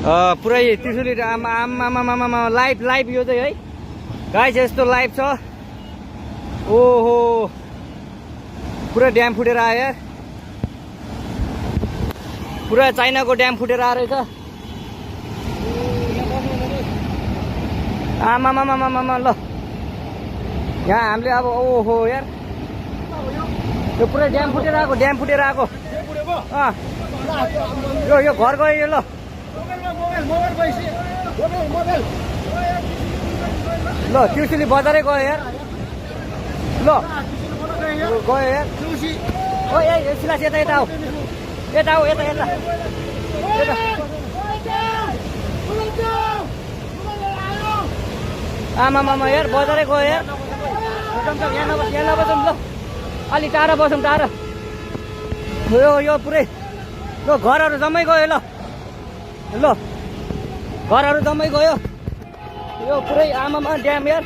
पुरै त्रिशुली आमा live live यो चाहिँ है गाइस यस्तो लाइभ छ ओहो पुरा ड्याम फुटेर आयो यार पुरा चाइनाको ड्याम फुटेर आएर रहेछ आमा ल यहाँ हामीले अब ओहो यार यो पुरै ड्याम फुटेर आएको यो घर गयो यो ल ल त्रिशुली बजारै गयो यार ल गयो यार ओ ए सिलास यता आऊ यता आमा यार बजारै गयो यार यहाँ नबसौँ ल अलि टाढा बसौँ टाढा यो पुरै ल घरहरू जम्मै गयो ल घरहरू जम्मै गयो यो पुरै आमामा ड्याम यार